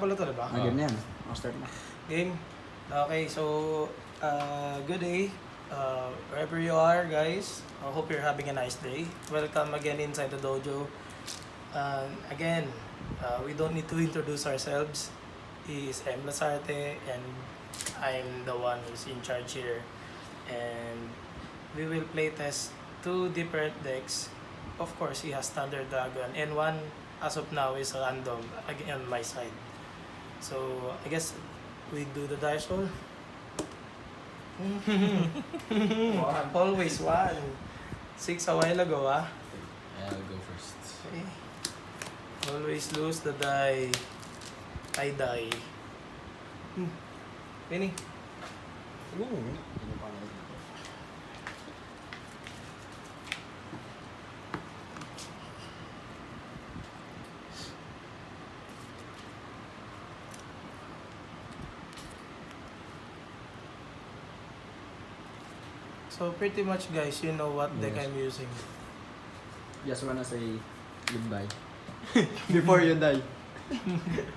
Wala to, diba? Game na yan. Start na. Game? Okay, so, good day. Wherever you are, guys. I hope you're having a nice day. Welcome again inside the dojo. Again, we don't need to introduce ourselves. He is Lazarte, and I'm the one who's in charge here. And we will play test 2 different decks. Of course, he has Thunder Dragon, and one, as of now, is random, again, on my side. So, I guess we do the dice roll. Always one. 6 a while ago, ah. I'll go first. Okay. Always lose the die. I die. Winning. So pretty much, guys, you know what deck Yes. I'm using. Just wanna say goodbye. Before you die.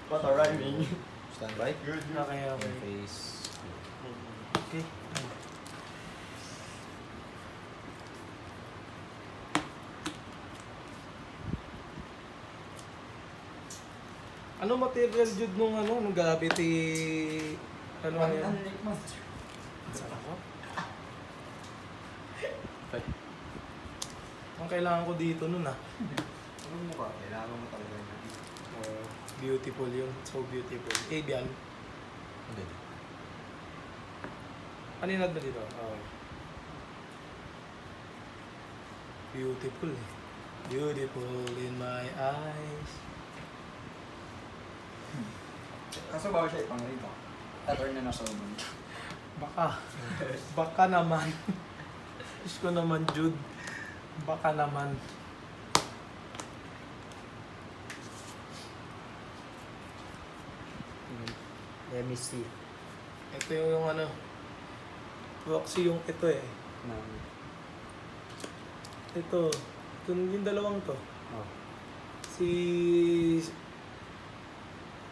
What a rhyming. Stand by. Okay, okay. Face. Okay. Ano material Jude nung gravity ano yan? Sarap. Ang kailangan ko dito nun ah. Ano mo ka? Kailangan mo talaga yun. Oh, beautiful yun. So beautiful. Avian. Hindi. Kanina ba dito? Okay. Beautiful eh. Beautiful in my eyes. Kaso bawa siya ipang-read ako. Turn na nasa ubon. Baka naman. Diyos ko naman, Jude. Baka naman. Let me see. Ito yung ano. Roxy yung ito eh. Ito. Ito yung dalawang to. Oh.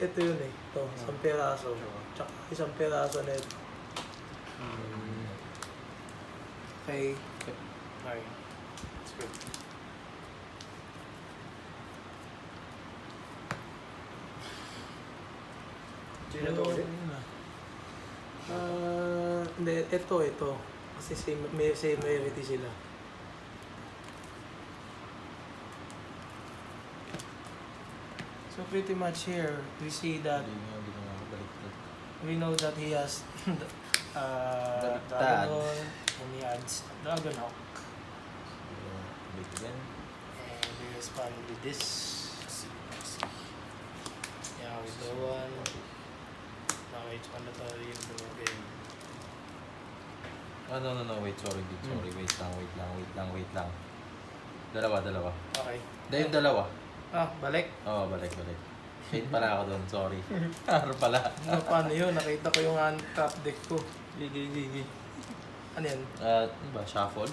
Ito yun eh. Ito. Isang peraso. Tsaka isang peraso na ito. Okay. Okay. That's good. Sino to ulit? Hindi, ito. Kasi same rarity sila. So pretty much here, we see that Hindi ko nga baliktad. we know that he has Baliktad. Dragon, and he adds Dragon Hawk. So, balik again. And we respond with this. Yeah, with the one. Now it's mandatory in the game. Oh, no. Wait, sorry. Sorry. Wait lang. Dalawa. Okay. Dahil yung dalawa. Balik. Oo, balik. Wait pala ako doon, sorry. Ano pala? Paano yun? Nakita ko yung top deck ko. Gigi. Ano yan? Ano ba? Shuffle?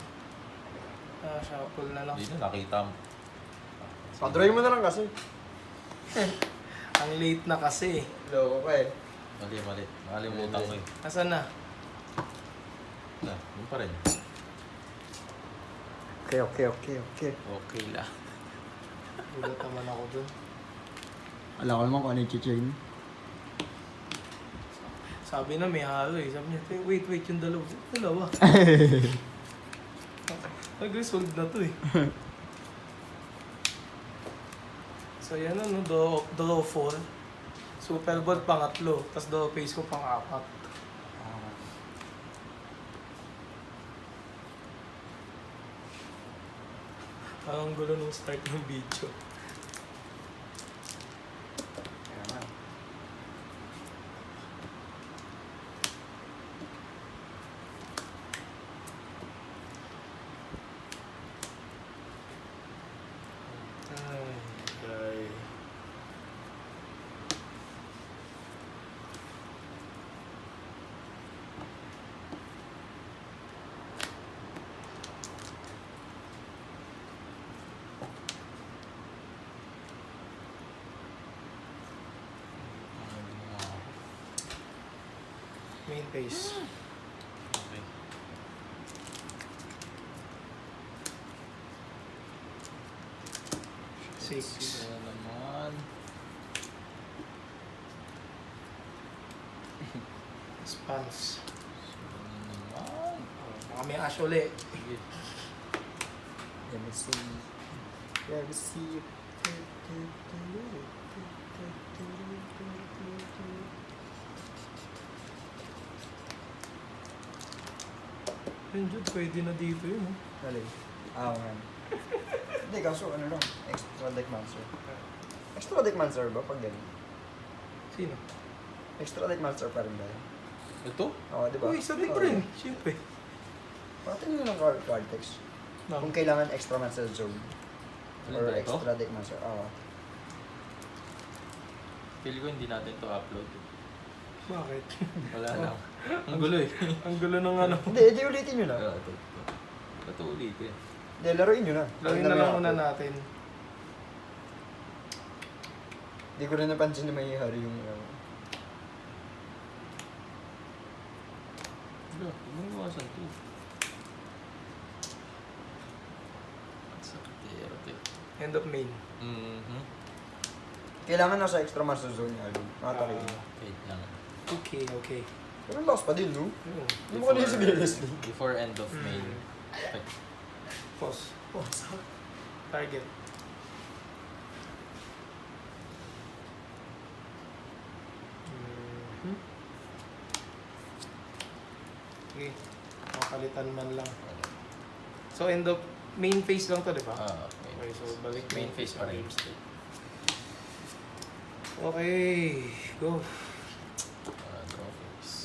Shuffle na lang. Hindi na nakita mo. Pa-drawing mo na lang kasi. Ang late na kasi. Loko ka eh. Mali. Nakalimutan ko eh. Asan na? Yun pa rin. Okay. Okay lang. Gulat naman ako dun. Alam ko naman kung ano yung chichain. Sabi na may halo eh. Sabi niya, wait, yung dalawa. Nag-resolve na to eh. So yan ano, draw 4. Super Bowl pangatlo. Tapos draw face ko pang-4. Parang gulo nung start ng video. Ay. Main phase. Okay. Six. Kaya naman. Spans. Kaya naman. Baka may ash ulit. Sige. Let me see. Let me see. Yun, Jude, pwede na dito yun. Alin? Ah, man. Hindi, kaso ano lang. Extra deck monster. Extra deck monster ba pag ganun? Sino? Extra deck monster pa rin ba yun? Ito? Oo, di ba? Uy, sabi ko Oo, rin. diba? Siyempre. Patin nyo ng card text. No. Kung kailangan extra monster zone. Alin Or ba ito? extra deck monster. Oo. Feel ko hindi natin to upload. Bakit? Wala lang. Ang gulo eh. Ang gulo ng ano. Hindi, edi ulitin nyo na. Ito. Ito ulit eh. Hindi, laruin nyo na. Lagyan na lang muna natin. Hindi ko rin napansin na may hari yung... Wala, gumawasan to. Subterror to eh. End of main. Kailangan nasa extra monster zone niya. Nakatakin. Wait lang. Okay, okay. Pero lakas pa din, no? Yun. Hindi mo kanina sabihin Leslie. Before end of main. Pause. Target. Okay. Makalitan man lang. So end of main phase lang to, di ba? Okay, so balik Main phase pa rin. Okay, go. Draw phase.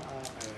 Okay.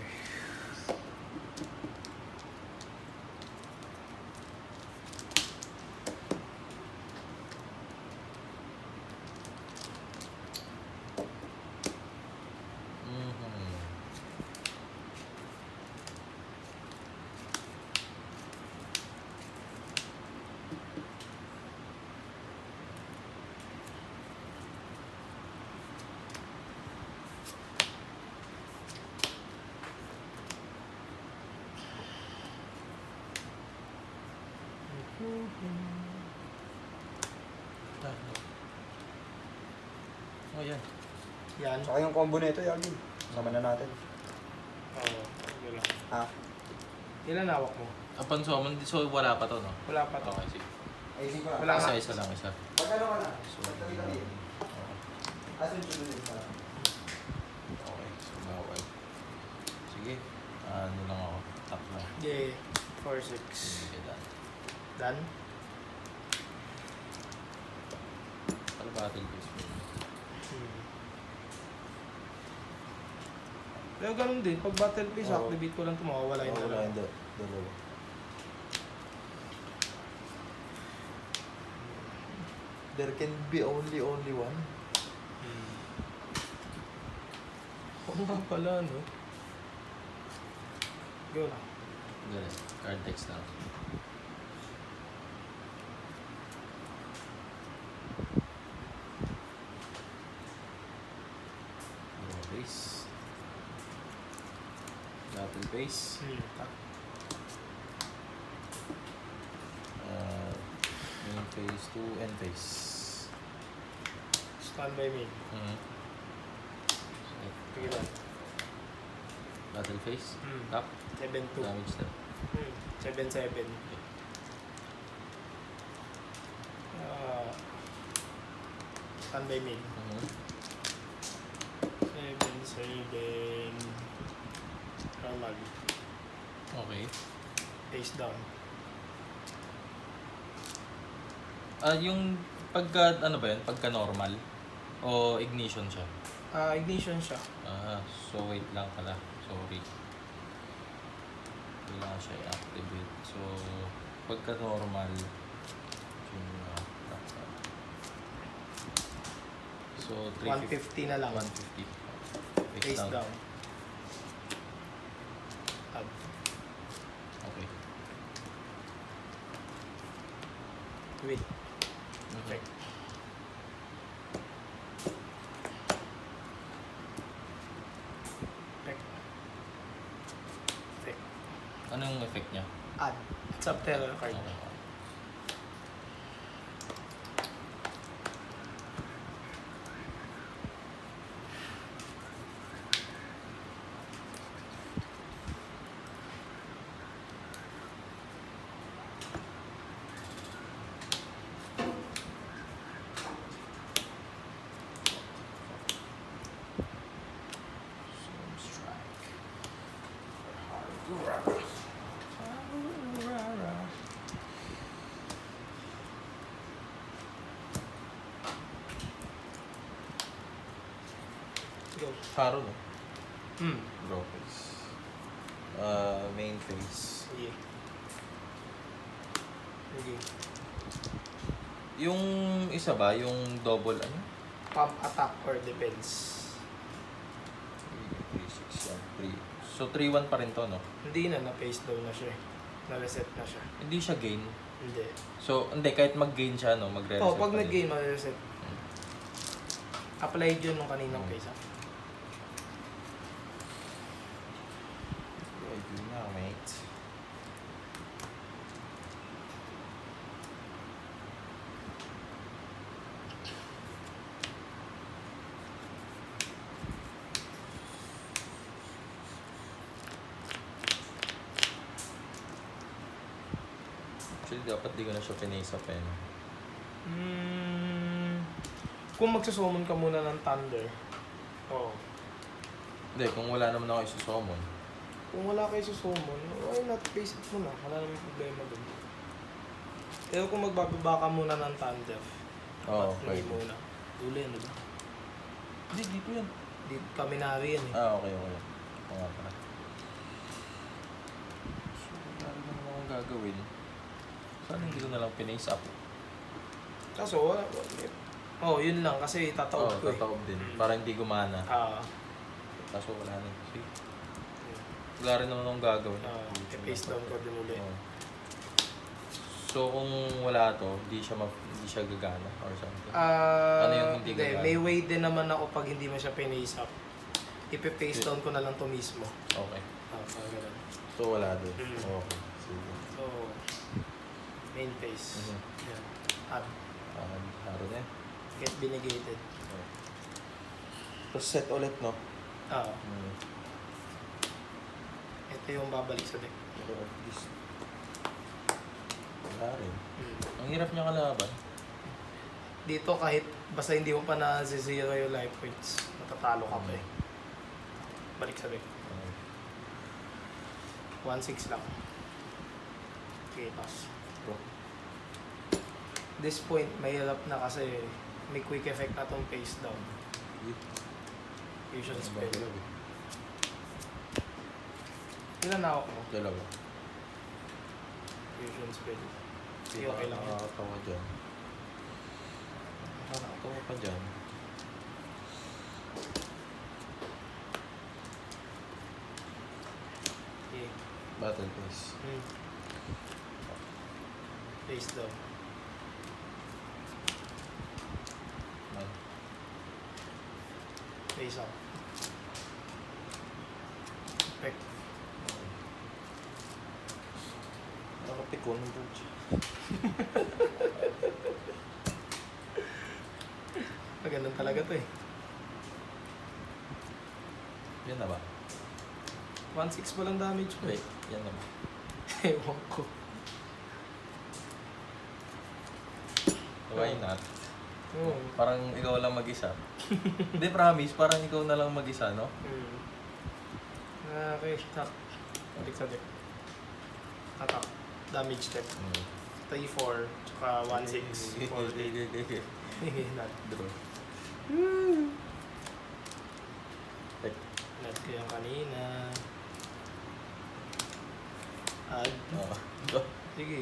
Oh, yan. Yan. Saka yung combo na ito, Yagi. Sama na natin. Oo, okay lang. Ah, Ilan hawak mo? Upon summon, so wala pa to, no? Wala pa to. Okay, sige. ayusin ko Wala nga. Isa lang, isa. Pag ano ka na? So, Tabi-tabi. Asan yung sunod pa? okay, so bawal. Sige, ano lang ako, tap lang. Yeah. 4-6. Sige, done. Done? Ano battle phase mo? Pero ganun din, pag battle phase, Oo. activate ko lang ito, mawawala yung dalawa. dalawa. There can be only one. Oo nga pala, no? Go na. Ganun, card text lang. Draw phase. Battle phase. Main phase to end phase. Stand by me. Sige lang. Battle phase. Hmm. Tap. 7-2. Damage step. 7-7. Stand by me. 7-7. Normal. Okay. Face down. Yung pagka, ano ba yun? Pagka normal? O ignition siya? Ignition siya. So wait lang pala. Sorry. Kailangan siya i-activate. So, pagka normal, so 150 na lang. 150. Face down. Up. Okay. Wait. Okay. Okay. Anong effect niya? Add. Subterror card. Okay. Go. Haro, no? Hmm. Draw face. Main face. Sige. Sige. Yung isa ba, yung double ano? Pump attack or defense. 3, 6, 3. So 3-1 pa rin to, no? Hindi na, na-face down na siya. Na-reset na siya. Hindi siya gain. Hindi. So, hindi, kahit mag-gain siya, no? Magre-reset Oh, pag pa rin. nag-game, ma-reset. Applied yun nung kaninang face. Ready na, mate. Actually, dapat di ko na siya pinaisap eh. No? Kung magsusummon ka muna ng Thunder, oh. Hindi, kung wala naman ako isusummon. Kung wala kayo susummon, why not face it muna? Wala namang problema dun. Pero kung magbababa ka muna ng Thunder, Oo, okay. okay. Muna. Dulo yan, diba? Hindi, dito yan. Di, kaminari yan eh. Okay. Oo nga pala. So, wala rin naman akong gagawin. Sana hindi ko nalang pinace up. Kaso, wala. Oh, yun lang. Kasi tataob ko eh. Tataob din. Para hindi gumana. Kaso wala na. See? Wala rin naman akong gagawin. I-face down ko din ulit. Oo. So, kung wala to, hindi siya gagana or something. Ano yung hindi gagana? May way din naman ako pag hindi mo siya pinace up. Ipe-face down ko na lang to mismo. Okay. Ganun. So, wala din. Mm. Okay. Sige. So, main face. Mhm. Yan. Add. Haro na eh. Get binigated. Tapos set ulit, no? Ito yung babalik sa deck. Pero at least, wala rin. Ang hirap niya kalaban. Dito kahit basta hindi mo pa na-zero yung life points, matatalo ka pa eh. Balik sa deck. 1-6 lang. Okay, pass. Bro. This point, mahirap na kasi may quick effect na tong face down. Fusion spell. Ilan na ako? Dalawa. Fusion spell. Sige, Diba, okay lang. nakakatawa dyan. Nakakatawa pa dyan. Okay. Battle face. Face down. Man. Face up. Effect. Nakapikon ng bridge. Ganun talaga to eh. Yan na ba? 1-6 pa lang damage mo eh. Wait, yan na ba? Ewan ko. Why not? Oo. Parang ikaw lang mag-isa. Hindi, promise. Parang ikaw na lang mag-isa, no? Okay, stop. Balik sa deck. Attack. Damage step. 3-4, tsaka 1-6. 4-8. Not. Draw. Not ko yung kanina. Add. Sige.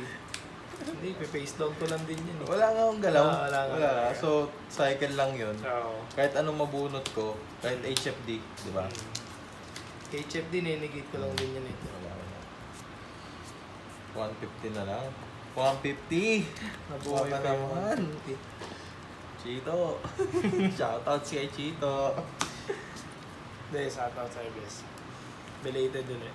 Hindi, pe-face down ko lang din yun eh. Wala nga akong galaw. Wala nga. Wala. So, cycle lang yun. Oo. Kahit anong mabunot ko, kahit HFD, di ba? HF din eh, negate ko lang din yun eh. Wala na. 150 na lang. 150! Nabuhay Baka pa yung naman. 150. Chito! Shoutout si kay Chito! Hindi, shoutout sa best. Belated dun eh.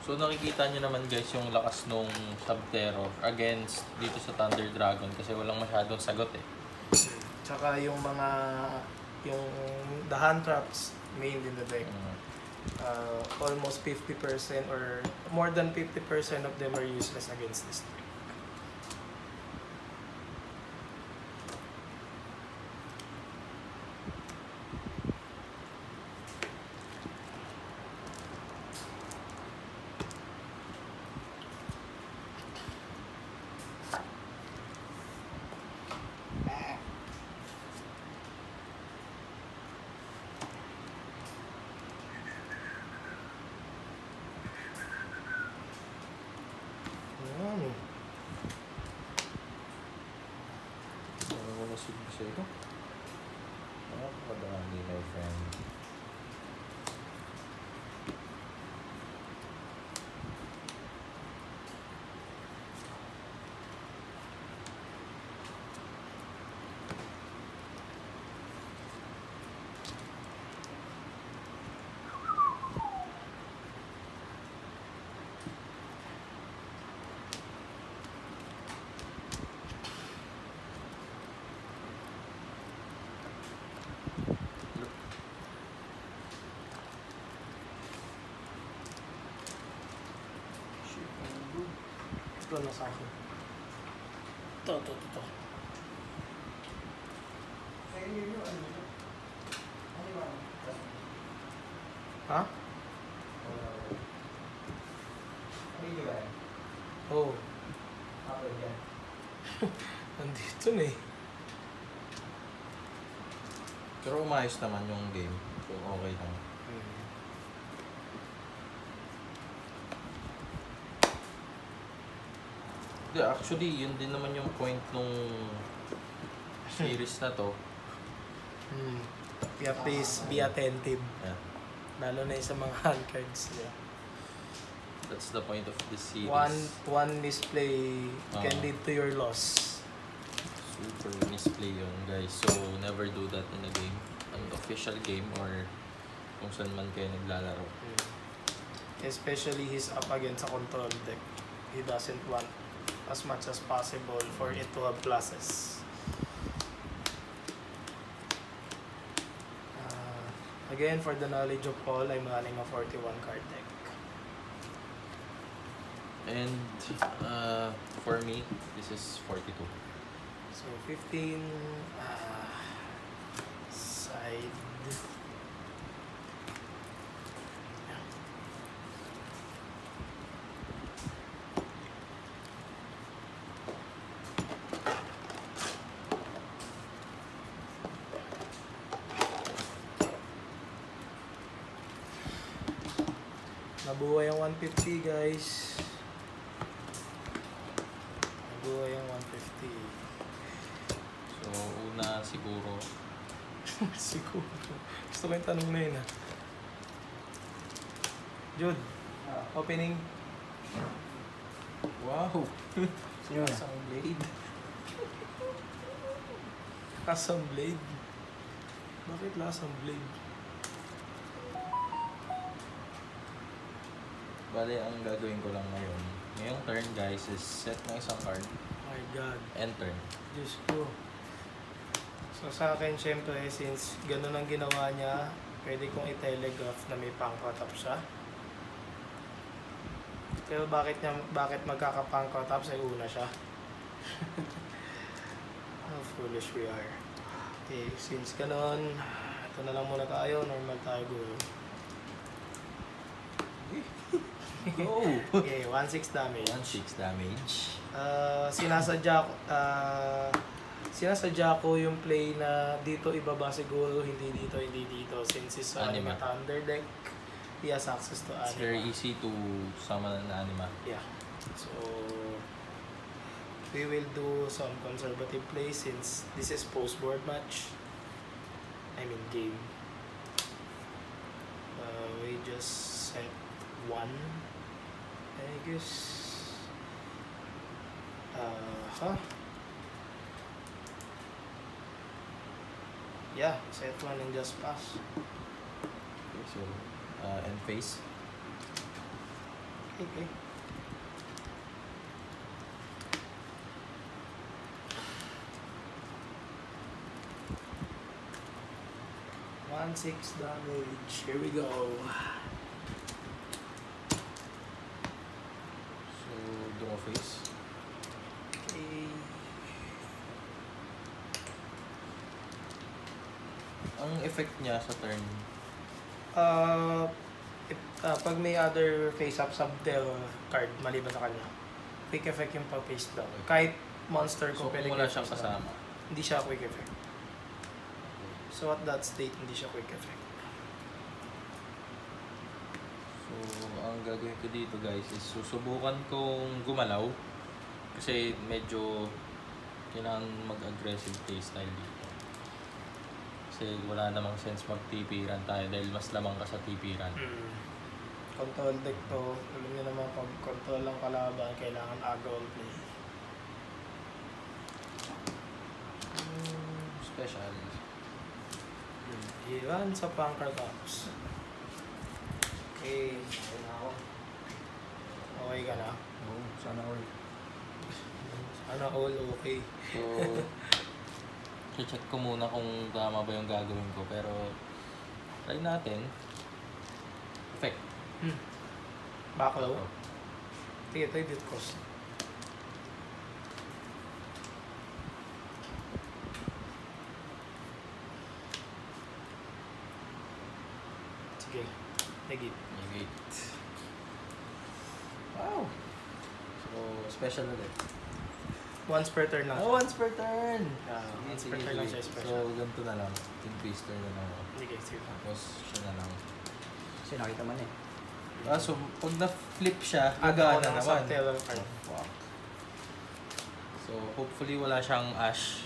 So nakikita nyo naman guys yung lakas nung Subterror against dito sa Thunder Dragon kasi walang masyadong sagot eh. Tsaka yung the hand traps main in the deck. Almost 50% or more than 50% of them are useless against this deck. Ayan. Ano mo nasigil sa ito? Nakakadami my friend. Ito na sa akin. Ito. Sa inyo yun, ano yun? Ano yun? Ha? Ano yun ba yan? Oh, Ako yan. nandito na eh. Pero umayos naman yung game. So okay lang. Actually, yun din naman yung point nung series na to. Yeah, please be attentive. Yeah. Lalo na yung sa mga hand cards niya. That's the point of this series. One misplay can lead to your loss. Super misplay yun, guys. So, never do that in a game. An official game or kung saan man kayo naglalaro. Especially he's up against a control deck. He doesn't want as much as possible for it to have pluses. Again, for the knowledge of all, I'm running a 41 card deck. And for me, this is 42. So 15 side. Nabuhay ang 150 guys. Nabuhay ang 150. So, una siguro, Siguro. Gusto ko yung tanong na yun Jude, opening. wow! Sino na? Lasang blade. Lasang blade. Bakit lasang blade? Bale, ang gagawin ko lang ngayon, ngayong turn guys, is set ng isang card, My God. and turn. Diyos ko. So sa akin, syempre, since ganun ang ginawa niya, pwede kong i-telegraph na may pangkotap siya. Pero bakit magkaka-pangkotap sa una siya? How foolish we are. Okay, since ganun, ito na lang muna tayo. Normal tayo guro. Go! Okay, 1-6 damage. 1-6 damage. Sinasadya ko yung play na dito ibaba siguro, hindi dito. Since it's Anima. a Thunder deck, he has access to It's Anima. very easy to summon an anima. Yeah. So, we will do some conservative play since this is post-board match. I mean game. We just set 1, I guess. Yeah, set 1 and just pass. Okay, so, end phase. Okay. One six damage. Here we go. So, draw face. Okay. Ang effect niya sa turn, Pag may other face-up Subterror card maliban sa kanya, quick effect yung pag-face down. Kahit monster so ko, kung pwede wala ko siyang face down. kasama. Hindi siya quick effect. So at that state, hindi siya quick effect. So, ang gagawin ko dito guys is susubukan kong gumalaw kasi medyo kailangan mag-aggressive playstyle dito. Kasi wala namang sense mag-TP-ran tayo dahil mas lamang ka sa TP-ran. Control deck to. Alam niyo naman, pag control lang kalaban, kailangan agaw ang play. Special. Iran sa Punker Cups. Okay. Okay na ako. Okay ka na? Oo, sana all. Sana all okay. So, check ko muna kung tama ba yung gagawin ko. Pero, try natin. Effect. Backlow. Sige, ito yung cost. Sige, negate. Negate. Wow! So, special ulit. Once per turn lang. Oh, once per turn! Once per turn lang siya So, special. ganito na lang. Tin-face turn na lang ako. Sige, sige. Tapos, siya na lang. Kasi nakita man eh. So, pag na-flip siya, Agaw gagana ng naman. Subterror card. Fuck. So, hopefully wala siyang ash.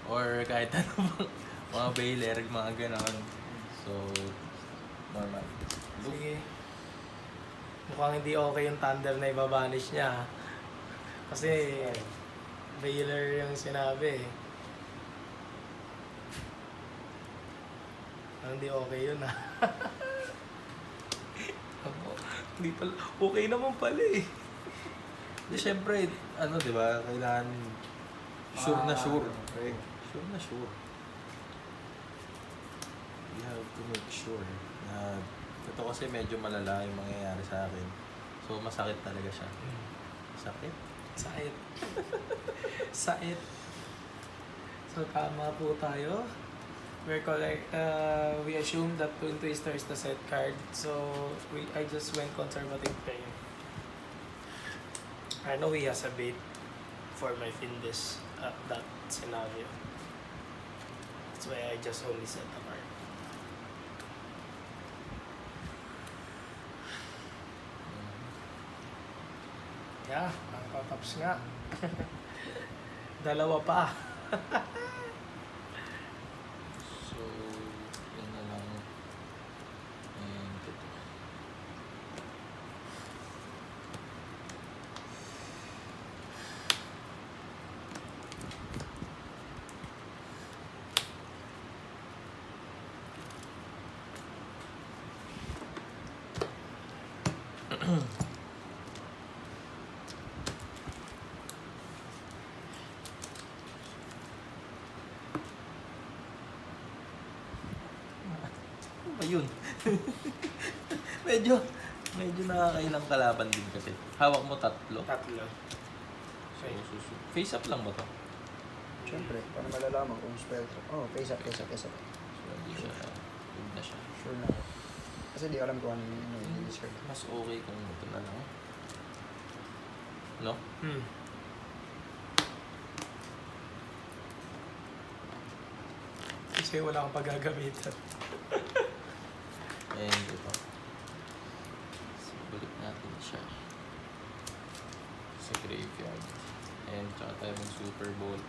Or kahit ano bang mga bailer, mga ganon. So, normal. Look. Sige. Mukhang hindi okay yung thunder na ibabanish niya. Kasi, Baylor yung sinabi. Hindi okay yun ah. Hindi pala, okay naman pala eh. Di syempre, ano, di ba? Kailangan sure na sure. Okay. Sure na sure. You have to make sure na ito kasi medyo malala yung mangyayari sa akin. So, masakit talaga siya. Sakit? Sait. Sait. So, tama po tayo. We're correct. We assume that Twin Twister is the set card. So, I just went conservative playing. I know he has a bait for my Findus at that scenario. That's why I just only set the card. Yeah, nakakataps nga. Dalawa pa. So, yun na lang. And ito. Ayun. medyo nakakailang kalaban din kasi. Hawak mo tatlo. Tatlo. So, face up lang ba to? Siyempre, para malalaman kung spell trap. Oh, face up, face up, face up. So, hindi siya, good na siya. Sure na ako. Kasi di alam ko ano yung discard. Mas okay kung ito na lang. No? Kasi wala akong paggagamitan. And ito. So, balik natin siya sa graveyard. And tsaka tayo mag Super Bowl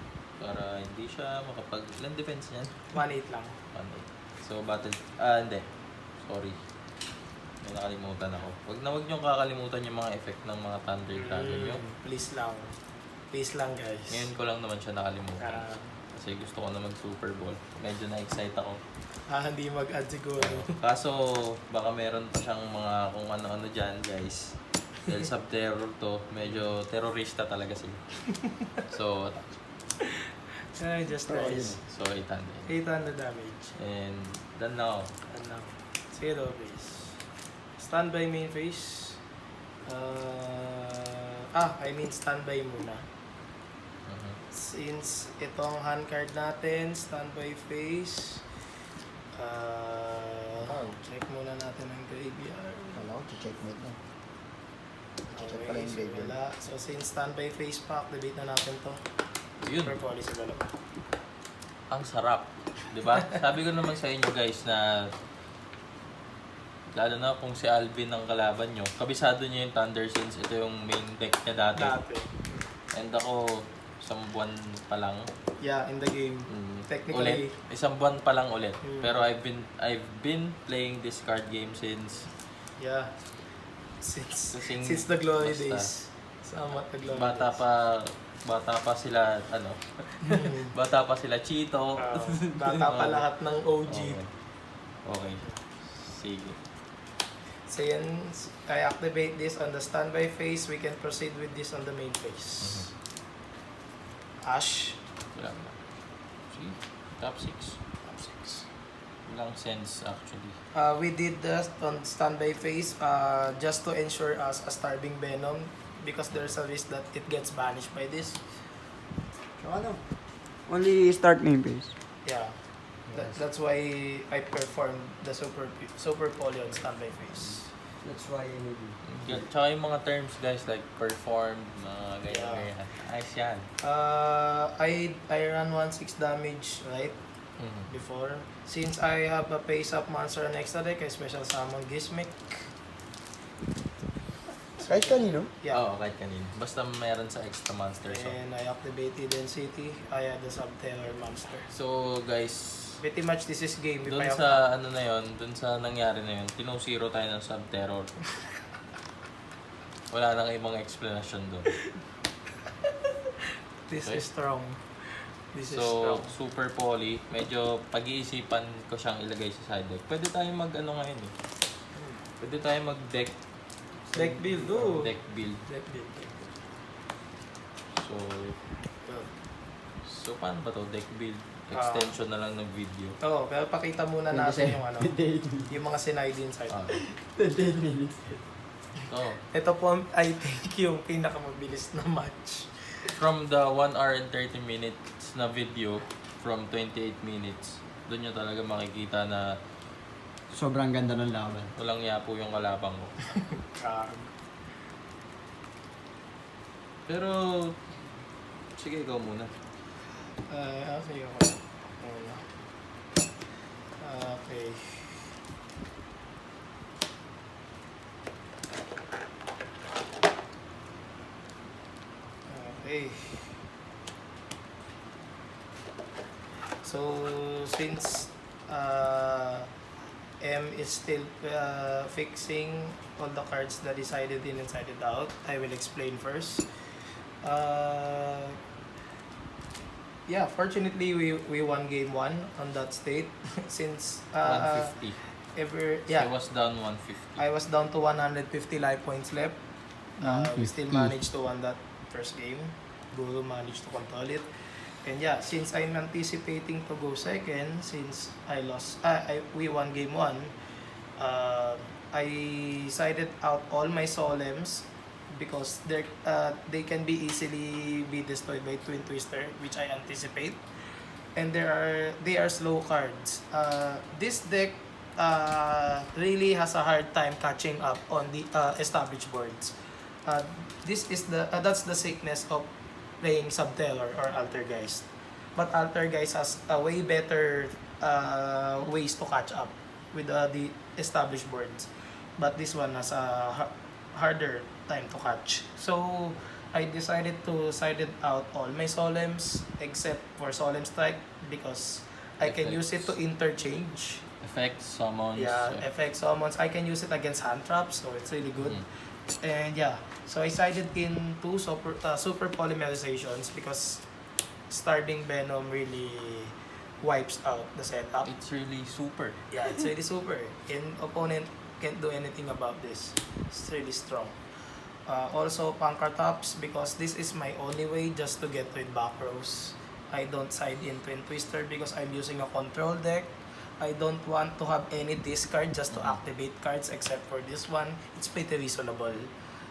para hindi siya makapag... Ilan defense niyan? 1-8 lang. 1-8. So, battle... hindi. Sorry. May nakalimutan ako. Huwag niyong kakalimutan yung mga effect ng mga Thunder Dragon nyo. Please lang. Please lang guys. Ngayon ko lang naman siya nakalimutan. Ah. Kasi gusto ko na mag Super Bowl. Medyo na-excite ako. Hindi mag-add siguro. Kaso, baka meron pa siyang mga kung ano-ano dyan, guys. Dahil Subterror to, medyo terorista talaga sila. So, Ay, just nice. so 800. 800 damage. And done now. Ano? Sige daw, please. Standby main phase. Standby muna. Mhm. Since itong hand card natin, standby phase. Check muna natin ang graveyard. Wala ko, checkmate na. Check Okay, pala yung so graveyard. wala. So since standby phase pa, activate na natin to. Yun. Per policy dalawa. Ang sarap. 'Di ba? Sabi ko naman sa inyo guys na lalo na kung si Alvin ang kalaban nyo, kabisado niya yung Thunder since ito yung main deck niya dati. And ako, isang buwan pa lang. Yeah, in the game. Technically. Ulit. Isang buwan pa lang ulit. Mm. Pero I've been playing this card game since Yeah. Since Kasing the glory basta. days. Somewhat the glory bata pa sila days. bata pa sila Chito. Bata pa lahat ng OG. Okay. Sige. So yan, I activate this on the standby phase. We can proceed with this on the main phase. Ash. Wala na. Sige. Top 6. Top 6. Walang sense actually. We did that on standby phase just to ensure us a starving venom because there's a risk that it gets banished by this. So ano? Only start main phase. Yeah. That's why I performed the super poly on standby phase. That's why I need you. Tsaka yung mga terms guys like performed, mga ganyan. Ayos yan. I ran 1/6 damage right before. Since I have a face up monster on extra deck, I special summon Gizmic. Kahit kanino? Yeah. Oo, kahit kanina. Basta meron sa extra monster. And I activated Density. I had the Subterror monster. So guys, Pretty much this is game. If doon I have- sa ano na yon, doon sa nangyari na yon, tinong-zero tayo ng Subterror. Wala nang ibang explanation doon. This Okay. is strong. This is So, strong. super poly, medyo pag-iisipan ko siyang ilagay sa side deck. Pwede tayo mag-ano ngayon eh. Pwede tayo mag-deck. Deck build, oh. Deck build. Deck build. So, paano ba to? Deck build. Extension na lang ng video. Oo, pero pakita muna natin yung ano, yung mga sinide inside. 10 minutes. So, Ito po, I think, yung pinakamabilis na match. from the 1 hour and 30 minutes na video, from 28 minutes, doon nyo talaga makikita na Sobrang ganda ng laban. walang yapo yung kalabang ko. Pero, sige, ikaw muna. Sige ako. Okay. Okay. So, since M is still fixing all the cards that decided in and decided out, I will explain first. Yeah, fortunately we won game 1 on that state since 150. I was down 150. I was down to 150 life points left. We still 150. managed to win that first game. Guru managed to control it. And yeah, since I'm anticipating to go second, since I lost, we won game 1, I sided out all my solemns because they can be easily be destroyed by Twin Twister, which I anticipate. And they are slow cards. This deck really has a hard time catching up on the established boards. This is that's the sickness of playing Subterror or Altergeist. But Altergeist has a way better ways to catch up with the established boards. But this one has a harder time to catch. So I decided to side it out all my solemns except for Solemn Strike because I can use it to interchange. Effects, summons. Yeah, effect summons. I can use it against hand traps, so it's really good. And yeah, so I sided in two super polymerizations because starting Venom really wipes out the setup. It's really super. Yeah, it's really super. And opponent can't do anything about this. It's really strong. Also Pankratops, because this is my only way just to get with back rows. I don't side in Twin Twister because I'm using a control deck. I don't want to have any discard just to activate cards except for this one. It's pretty reasonable.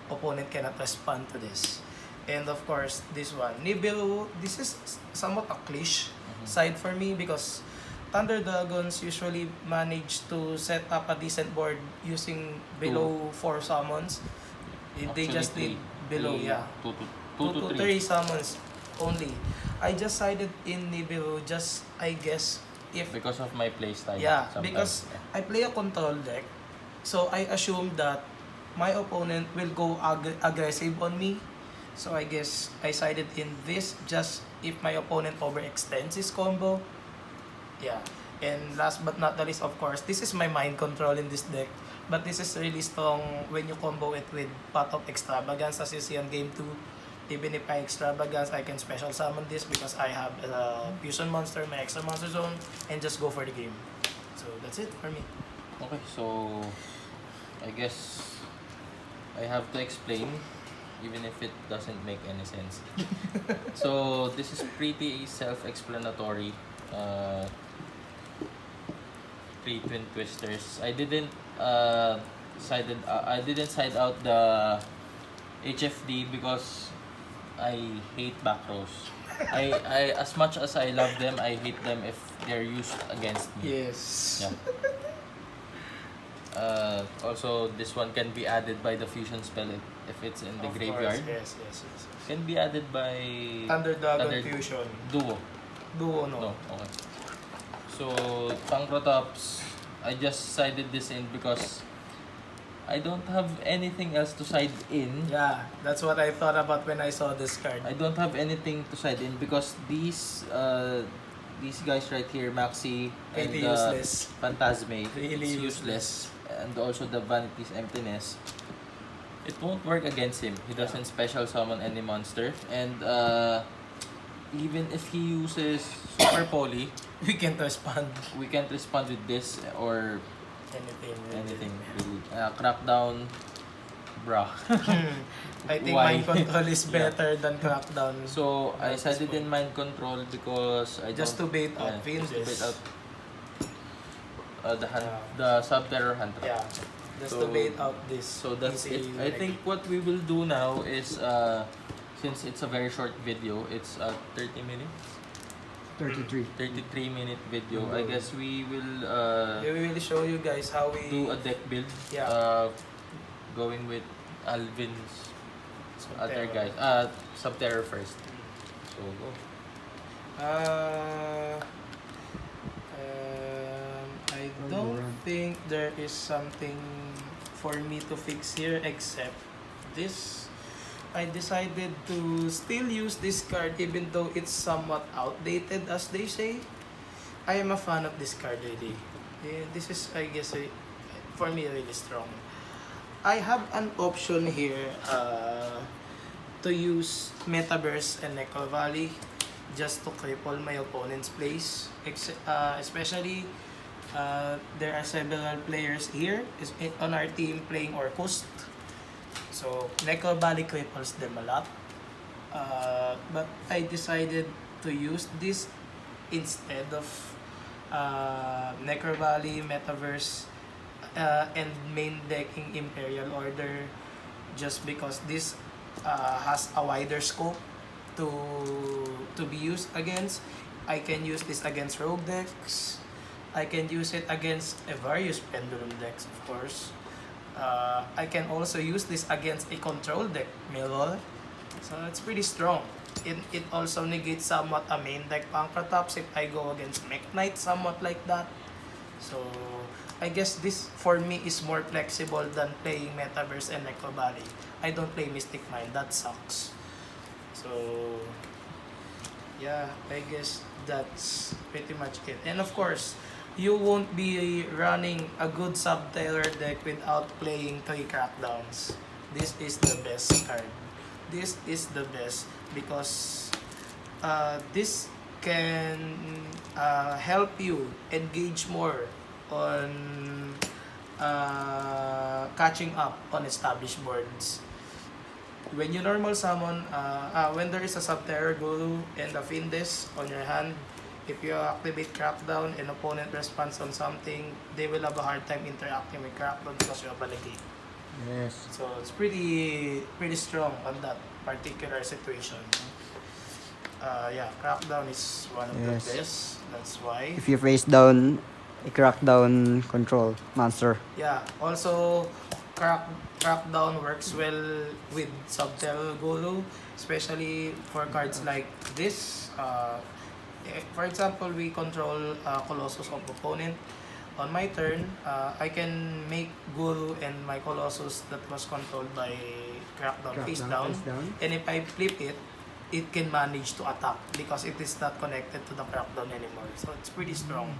Opponent cannot respond to this. And of course, this one. Nibiru, this is somewhat a cliche side for me because Thunder Dragons usually manage to set up a decent board using below 4 summons. They just need below, yeah. 2 to 3 summons only. I just sided in Nibiru just, I guess, if... Because of my playstyle. Yeah, sometimes. because I play a control deck. So I assume that my opponent will go aggressive on me. So I guess I sided in this just if my opponent overextends his combo. Yeah. And last but not the least, of course, this is my mind control in this deck. But this is really strong when you combo it with Pot of Extravagance, as you see on game 2. Even if I Extravagance, I can special summon this because I have a Fusion Monster, my extra Monster Zone, and just go for the game. So that's it for me. Okay, so I guess I have to explain even if it doesn't make any sense. So this is pretty self-explanatory. 3 Twin Twisters. I didn't side out the HFD because I hate back rows. I as much as I love them, I hate them if they're used against me. Yes. Yeah. Also, this one can be added by the fusion spell if it's in the Of graveyard. course, yes. Can be added by Thunder Dragon Fusion. Duo. Duo, no. No, okay. So, Pankratops, I just sided this in because I don't have anything else to side in. Yeah, that's what I thought about when I saw this card. I don't have anything to side in because these guys right here, Maxi and Pretty useless. Phantasme, Really it's useless. And also the Vanity's Emptiness. It won't work against him. He doesn't special summon any monster. And even if he uses Super Poly, We can't respond. we can't respond with this or Anything. really. Crackdown, bruh. I think Why? mind control is Yeah. better than crackdown. So I At this sided point. in mind control because I Just don't, to bait out just to Venus. bait out the Subterror Hunter. Yeah, just So- to bait out this. So that's it. easy, I like- think what we will do now is since it's a very short video, it's a 30 minutes, 33. 33-minute video. I guess we will We will show you guys how we do a deck build. Yeah. Going with Alvin's Subterror. other guys. Subterror first. So go. I don't think there is something for me to fix here except this. I decided to still use this card even though it's somewhat outdated, as they say. I am a fan of this card really. This is, I guess, for me really strong. I have an option here to use Metaverse and Necro Valley just to cripple my opponent's plays. Especially, there are several players here on our team playing Orcust. So, Necro Valley cripples them a lot. But I decided to use this instead of Necro Valley, Metaverse, and main decking Imperial Order, just because this has a wider scope to be used against. I can use this against rogue decks. I can use it against various pendulum decks, of course. I can also use this against a control deck mirror. So it's pretty strong. It also negates somewhat a main deck Pankratops if I go against Mech Knight, somewhat like that. So I guess this for me is more flexible than playing Metaverse and Necro Valley. I don't play Mystic Mind, that sucks. So yeah, I guess that's pretty much it. And of course, you won't be running a good Subterror deck without playing 3 Crackdowns. This is the best card. This is the best because this can help you engage more on catching up on established boards. when you normal summon, when there is a Subterror Guru and a Findes on your hand, if you activate Crackdown and opponent responds on something, they will have a hard time interacting with Crackdown because you have a negate. Yes. So it's pretty strong on that particular situation. Yeah, Crackdown is one of the Yes. best. That's why. If you face down a crackdown control monster. Yeah. Also, Crackdown works well with Subterror Guru, especially for cards like this. For example, we control Colossus of opponent. On my turn, I can make Guru and my Colossus that was controlled by Crackdown face down. And if I flip it, it can manage to attack because it is not connected to the Crackdown anymore. So it's pretty strong.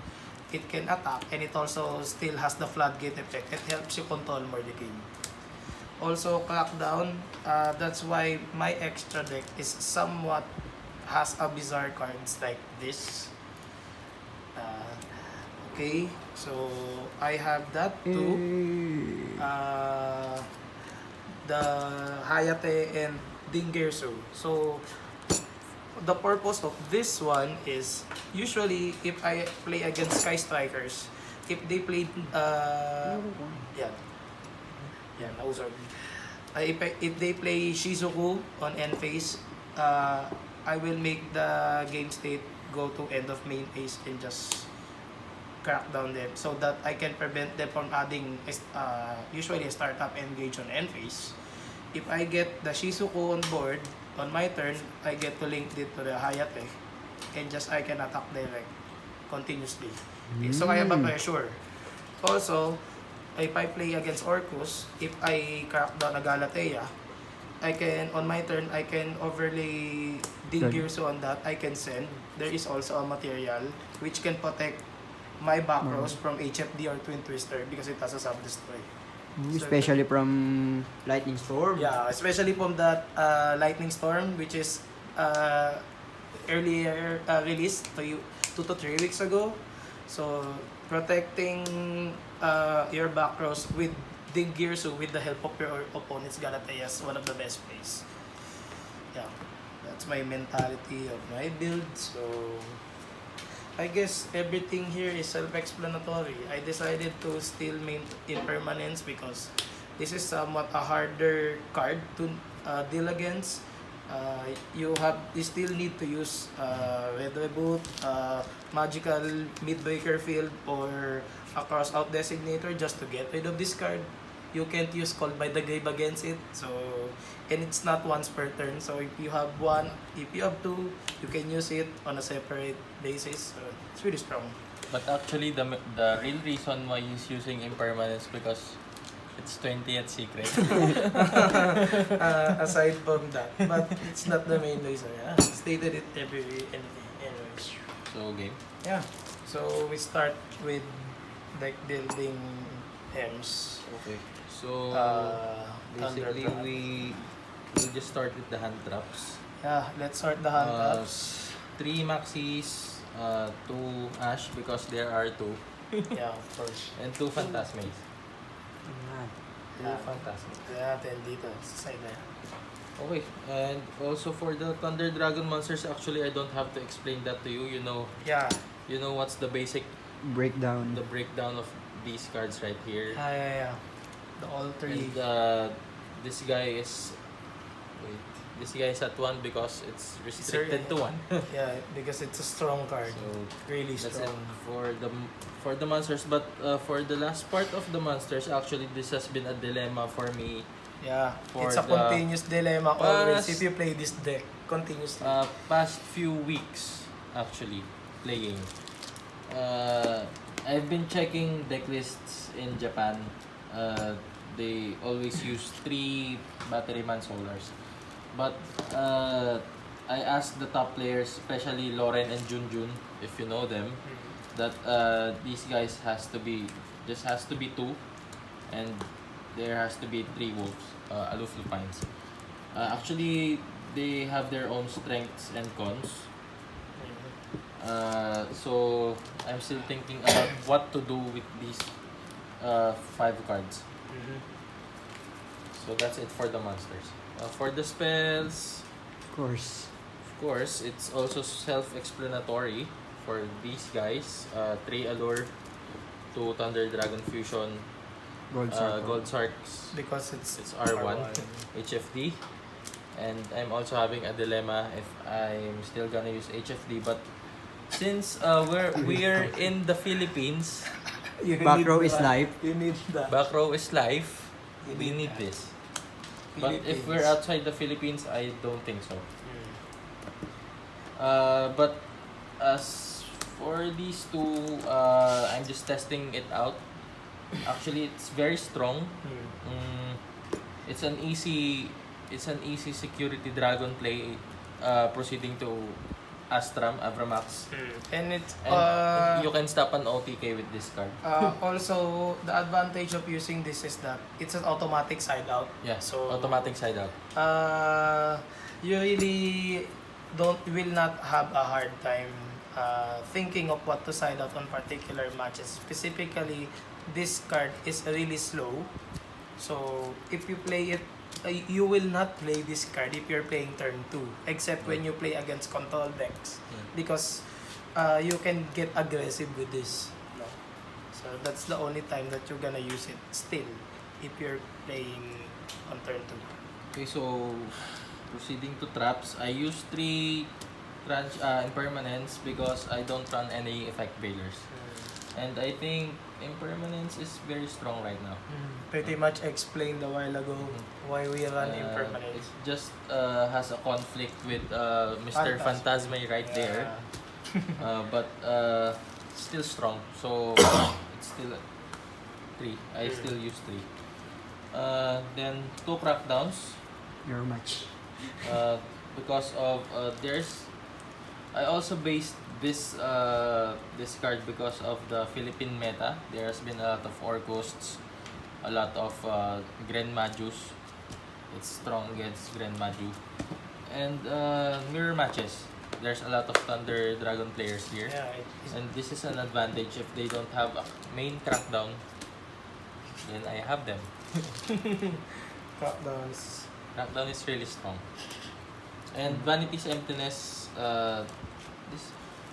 It can attack and it also still has the floodgate effect. It helps you control more the game. Also, Crackdown, that's why my extra deck is somewhat has a bizarre cards like this. Okay, so I have that too. The Hayate and Dingirsu. So the purpose of this one is usually if I play against Sky Strikers, if they play if they play Shizuku on end phase, I will make the game state go to end of main phase and just crack down them so that I can prevent them from adding usually a startup engage on end phase. If I get the Shizuku on board, on my turn, I get to link it to the Hayate and just I can attack direct continuously. So I have a pressure. Also, if I play against Orcus, if I crack down a Galatea, I can, on my turn, I can overlay Dingirsu on that. I can send. There is also a material which can protect my back rows from HFD or Twin Twister because it has a sub-destroy. Especially from Lightning Storm. Yeah, especially from that Lightning Storm, which is earlier released 2 to 3 weeks ago. So protecting your back rows with Dingirsu with the help of your opponent's Galatea is one of the best plays. Yeah, that's my mentality of my build. So I guess everything here is self-explanatory. I decided to still main impermanence because this is somewhat a harder card to deal against. You still need to use Red Reboot, Magical Midbreaker Field, or a Cross-Out Designator just to get rid of this card. You can't use Called by the Grave against it. So, and it's not once per turn. So if you have one, if you have two, you can use it on a separate basis. So it's really strong. But actually, the real reason why he's using impermanence because it's 20th secret. Aside from that, but it's not the main reason. Yeah, stated it anyways. So game. Yeah. So we start with deck building M's. Okay. So basically Thunder we'll just start with the hand traps. Yeah, let's start the hand traps. 3 maxis, 2 ash because there are 2, Yeah, of course. and 2 phantasmes. Yeah, fantastic. Yeah, then dito sa side na yan. Okay, and also for the Thunder Dragon monsters, actually I don't have to explain that to you. Yeah. You know what's the basic Breakdown. the breakdown of these cards right here. Yeah. The all three. And this guy is at 1 because it's restricted to 1. Yeah, because it's a strong card. So Really that's strong. it for the monsters. But for the last part of the monsters, actually this has been a dilemma for me. Yeah, For it's a the continuous dilemma always past- if you play this deck continuously. Past few weeks actually playing. I've been checking deck lists in Japan. They always use 3 Batteryman Solars. But I asked the top players, especially Loren and Junjun, if you know them, that these guys has to be 2, and there has to be 3 wolves, aloof lupines. Actually, they have their own strengths and cons. So I'm still thinking about what to do with these 5 cards. So that's it for the monsters. For the spells, Of course, it's also self-explanatory for these guys. 3 Allure, 2 Thunder Dragon Fusion, Gold Sarks, Because it's it's R1, HFD. And I'm also having a dilemma if I'm still gonna use HFD. But since we're in the Philippines, You Back need row the- is life. You need that. back row is life. You We need that. this. But if we're outside the Philippines, I don't think so. But as for these two, I'm just testing it out. Actually, it's very strong. It's an easy security dragon play. Proceeding to Astram Avramax, And it's and you can stop an OTK with this card. also the advantage of using this is that it's an automatic side out. Yeah, So automatic side out. you really will not have a hard time thinking of what to side out on particular matches. Specifically, this card is really slow. So if you play it, you will not play this card if you're playing turn 2, except when you play against control decks, because you can get aggressive with this. No? So that's the only time that you're gonna use it still if you're playing on turn 2. Okay, so proceeding to traps, I use 3 impermanence because I don't run any effect bailers. And I think impermanence is very strong right now. Pretty much explained a while ago why we run It impermanence. just has a conflict with Mr. Phantasm. Phantasme right there. But still strong. So it's still 3. I still use 3. Then 2 crackdowns. Your match. Because of I also based this card because of the Philippine meta. There has been a lot of Orghosts, a lot of Grand Majus. It's strong against Grand Maju. And mirror matches. There's a lot of Thunder Dragon players here. And this is an advantage if they don't have a main crackdown. Then I have them. Crackdowns. Crackdown is really strong. And Vanity's Emptiness, this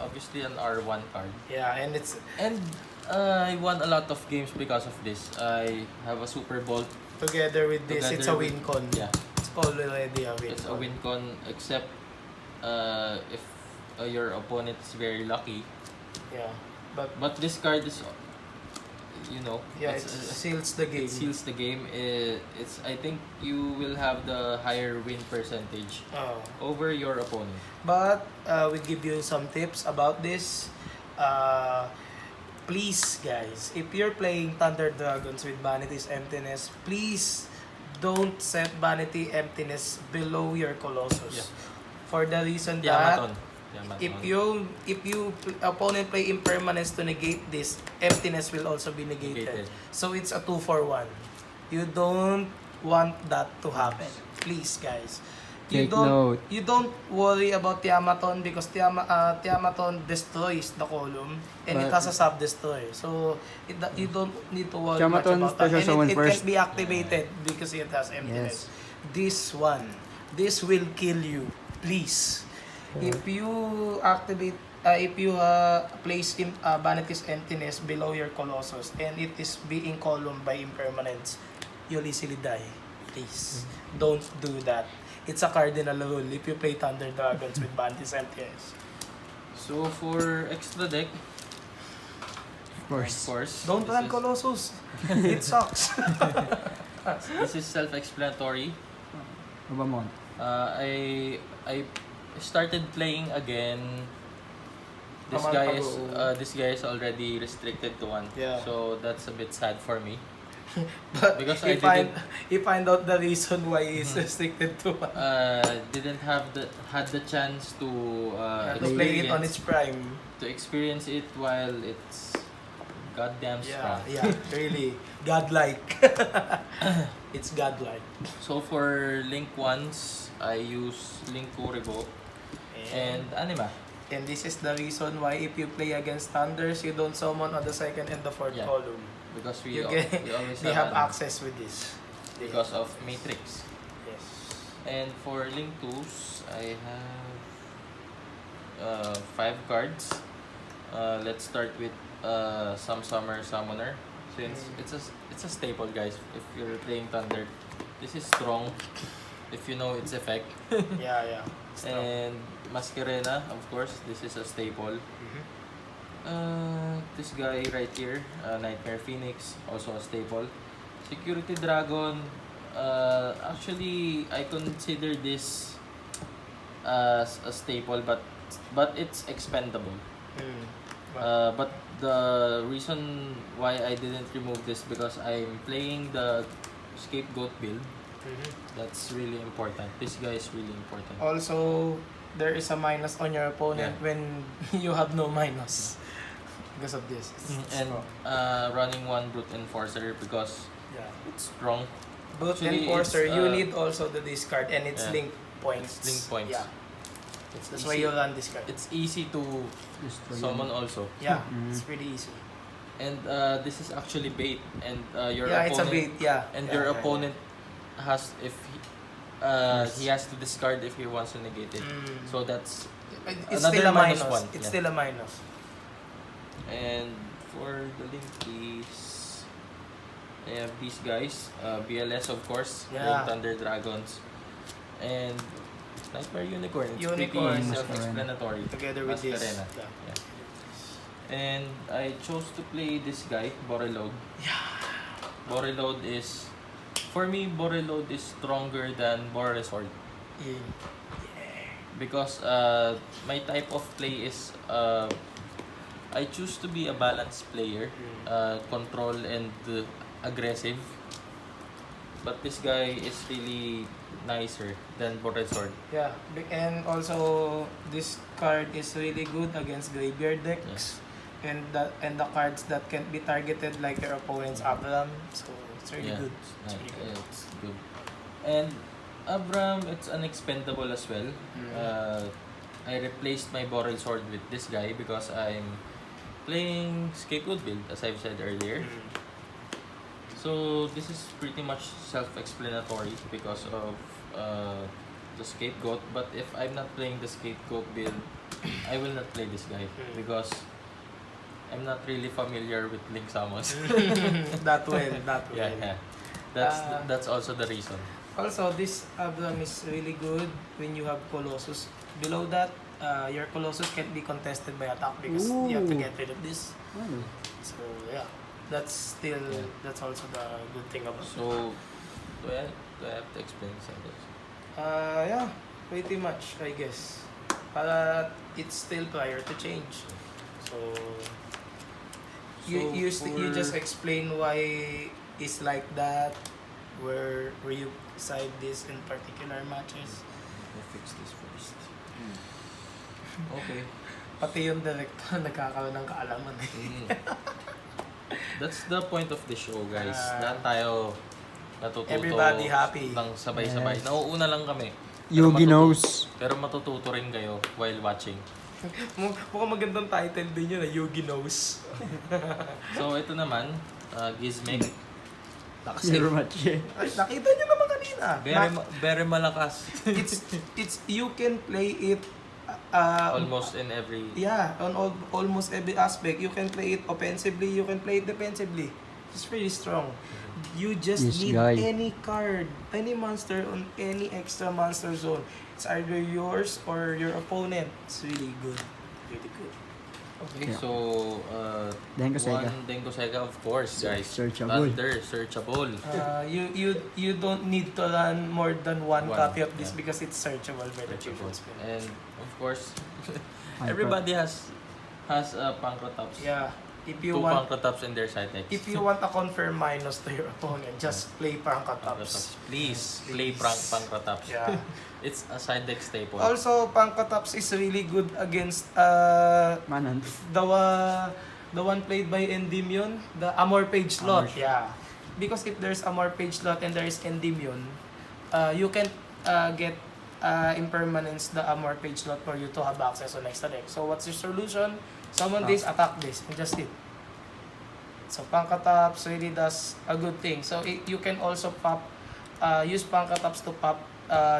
obviously an R1 card. Yeah, and it's And I won a lot of games because of this. I have a Super Bowl. together with this, it's a Together win con. Yeah, It's already a win it's a con. win con except if your opponent is very lucky. Yeah, but But this card is, yeah, it it's, seals the game. it seals the game. It's I think you will have the higher win percentage Oh. over your opponent. But we give you some tips about this. Please, guys, if you're playing Thunder Dragons with Vanity's Emptiness, please don't set Vanity Emptiness below your Colossus. Yeah. For the reason that Yamaton. if you opponent play impermanence to negate this, emptiness will also be negated. So it's a 2-for-1. You don't want that to happen. Please, guys. Take note. You don't worry about Yamaton because Yamaton destroys the column and it has a sub-destroy. So you don't need to worry much Yamaton about that. special summon And it first. can be activated because it has emptiness. This will kill you. Please. If you activate, if you place Vanity's Emptiness below your Colossus and it is being columned by impermanence, you'll easily die. Please, don't do that. It's a cardinal rule if you play Thunder Dragons with Vanity's Emptiness. So for extra deck, Of of course, Don't this run is- Colossus. It sucks. This is self-explanatory. Obamon. I started playing again. This A month guy is ago. this guy is already restricted to 1. Yeah. So that's a bit sad for me. But Because you I find out the reason why it's restricted to Didn't have had the chance to to play it on its prime. to experience it while it's goddamn strong. Yeah, really. Godlike. It's godlike. So for Link 1s, I use Link Kuribo and Anima. And this is the reason why if you play against Thunders, you don't summon on the second and the fourth Yeah. column. Because We we always have Anima. access with this. because of Matrix. Yes. And for Link 2s, I have 5 cards. Let's start with some Summer Summoner. Since it's a staple, guys. If you're playing Thunder, this is strong. If you know its effect. Yeah. Strong. And Masquerena, of course, this is a staple. This guy right here, Nightmare Phoenix, also a staple. Security Dragon, actually I consider this as a staple, but it's expendable. But the reason why I didn't remove this because I'm playing the Scapegoat build. That's really important. This guy is really important. Also, there is a minus on your opponent when you have no minus because of this. And running one Brute Enforcer because it's strong. Brute Actually, Enforcer, it's, you need also the discard and it's link points. It's link points. Yeah. It's That's easy. why you run discard. It's easy to summon also. Yeah, it's pretty easy. And this is actually bait, and your Yeah, opponent. it's a bait. Yeah. And yeah, your yeah, opponent has he has to discard if he wants to negate it. So that's It's another still a minus minus. one, It's yeah. still a minus. And for the Linkies, I have these guys, BLS of course, Yeah. Link Thunder Dragons, and Nightmare Unicorn. It's Unicorn. pretty self-explanatory. Together with this. Masquerena. Yeah. And I chose to play this guy, Borreload. Borreload is, for me, Borreload is stronger than Borresword. Yeah. Because my type of play is, I choose to be a balanced player, control and aggressive. But this guy is really nicer than Borresword. Yeah, and also this card is really good against graveyard decks, and the cards that can be targeted like your opponent's Abram. So it's really good. It's really good. It's good. And Abram, it's unexpendable as well. I replaced my Borrel Sword with this guy because I'm playing Scapegoat build, as I've said earlier. So this is pretty much self-explanatory because of the Scapegoat. But if I'm not playing the Scapegoat build, I will not play this guy because I'm not really familiar with Link Summons. That well. Yeah. That's also the reason. Also, this Abram is really good when you have Colossus. Below that, your Colossus can't be contested by attack because you have to get rid of this. So yeah, that's also the good thing about it. So, do I have to explain something? Yeah, pretty much, I guess. It's still prior to change. So, you just explain why it's like that, where you decide this in particular matches. I'll fix this first. Okay. Pati yung director nagkakaroon ng kaalaman eh. That's the point of the show, guys. Lahat tayo natututo. Everybody happy. Ng sabay-sabay. Yes. Nauuna lang kami. Yugi knows. Pero matututo rin kayo while watching. Mukhang magandang title din yun, Yugi Knows. So, ito naman, Gizmek. Zero match eh. Ay, nakita nyo naman kanina. Very malakas. It's you can play it Almost in every... on almost every aspect. You can play it offensively, you can play it defensively. It's pretty strong. You just need any card, any monster on any extra monster zone. It's either yours or your opponent. It's really good. Really good. Okay, Yeah. so... Denko Sega. One Denko Sega, of course, guys. Searchable. Thunder, searchable. You don't need to run more than one copy of this yeah. because it's searchable by the Searchable. people. And, of course, everybody has Pancratops. Yeah. If you Two want Pancratops in their side decks. if you want a confirm minus to your opponent, just play Pancratops. Please, play Pancratops. Yeah. It's a side deck staple. Also, Pancratops is really good against Manhunt. the one played by Endymion, the Amor Page slot. Amor. Yeah. Because if there's Amor Page slot and there is Endymion, you can get impermanence the Amor Page slot for you to have access on extra deck. So what's your solution? Summon this, attack this, and just it. So Pancratops really does a good thing. So you can also pop use Pankataps to pop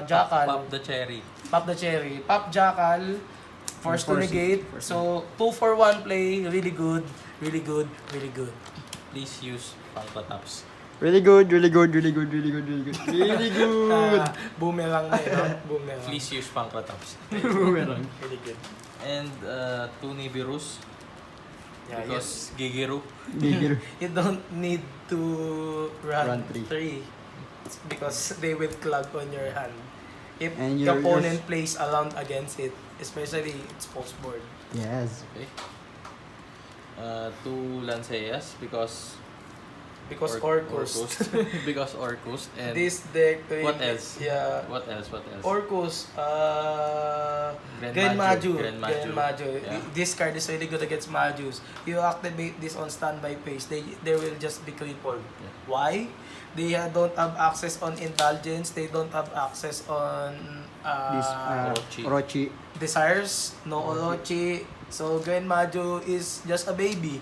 Jackal. Pop the cherry. Pop the cherry. Pop Jackal. Force to Force it. negate. Force So, 2 for 1 play. Really good. Really good. Really good. Please use Pankataps. Really good, really good, really good, really good, really good. Really good. Boomerang na yun. No? Boomerang. Please use Pankataps. Boomerang. Really good. And 2 Nibiru's. Yeah, Because Gigiru. Gigil. you don't need to run Run three. 3 because they will clog on your hand. If And the your- opponent plays around against it, especially it's post board. Yes. Okay. 2 Lanceas because Because Orcust. Orcust. Because Orcust. And This deck. What else? Yeah. What else? Orcust. Grand Grand Maju. Maju. Grand Maju. Grand Maju. Yeah. This card is really good against Majus. You activate this on standby phase, they will just be crippled. Yeah. Why? They don't have access on indulgence. They don't have access on This Orochi. Orochi. desires. No Orochi. So Grand Maju is just a baby.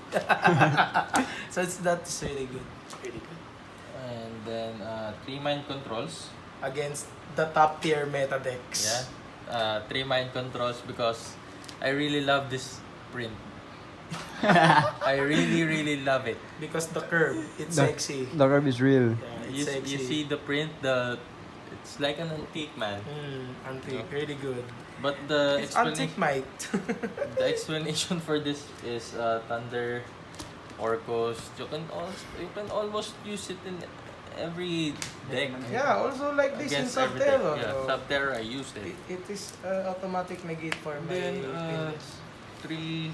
So that's really good. Really good. And then 3 mind controls. Against the top tier meta decks. Yeah. 3 mind controls because I really love this print. I really love it. Because the curve, it's The- sexy. The curve is real. Yeah, You, it's sexy. you see the print, it's like an antique, man. Antique, really good. But the It's antique might. the explanation for this is Thunder, Orcus. You can almost use it in every deck. Yeah, also like this in Against every deck. Subterror. Yeah, Subterror I used it. It is automatic negate for my Then fingers. 3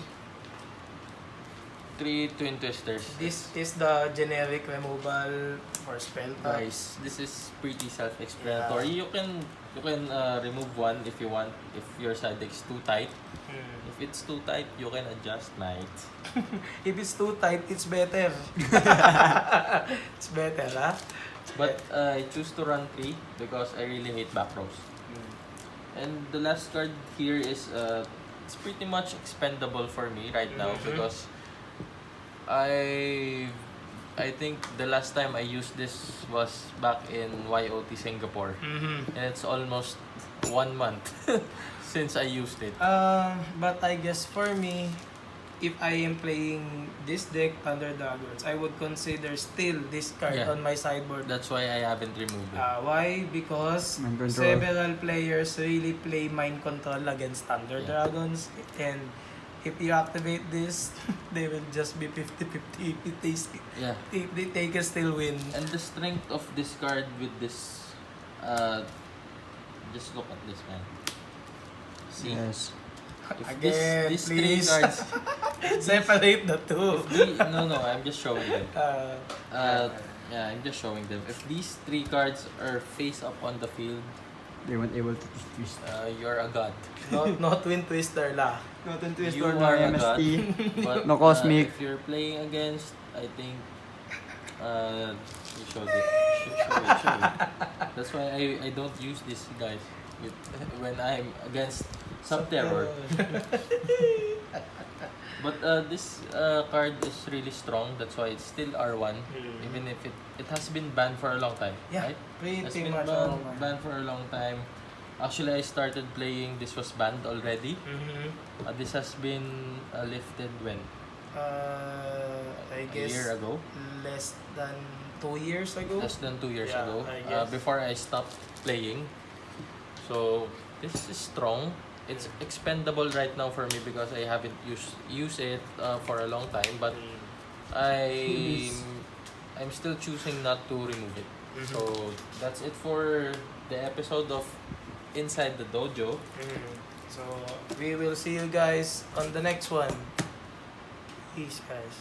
Twin Twisters. This is the generic removal for spell Guys, this is pretty self-explanatory. You can remove one if you want. If your side deck is too tight. If it's too tight, you can adjust, mate. If it's too tight, it's better. It's better, ha? But I choose to run 3 because I really hate back rows. And the last card here is it's pretty much expendable for me right now because I think the last time I used this was back in YOT Singapore. And it's almost 1 month since I used it. But I guess for me, if I am playing this deck, Thunder Dragons, I would consider still this card Yeah. on my sideboard. That's why I haven't removed it. Why? Because Mind control. several players really play mind control against Thunder Yeah. Dragons, and if you activate this, they will just be 50-50. Yeah. They can still win. And the strength of this card with this, just look at this, man. See, Yes. if Again, these 3 please. cards, Separate the two. no, I'm just showing them. Yeah, I'm just showing them. If these 3 cards are face up on the field, They weren't able to twist. you're a god. No Twin Twister la. Not in You are a god. MST. But No cosmic. if you're playing against, I think, you showed it. Show it. That's why I don't use this, guys. When I'm against Subterror. But this card is really strong. That's why it's still R1. Even if it has been banned for a long time. Yeah, Right? It's pretty been much. banned for a long time. Actually, I started playing. This was banned already. This has been lifted when? I A guess year ago? less than 2 years ago. Less than 2 years Yeah, ago. I guess. Before I stopped playing. So, this is strong. It's expendable right now for me because I haven't used it for a long time. But I'm still choosing not to remove it. So, that's it for the episode of Inside the Dojo. So we will see you guys on the next one. Peace, guys.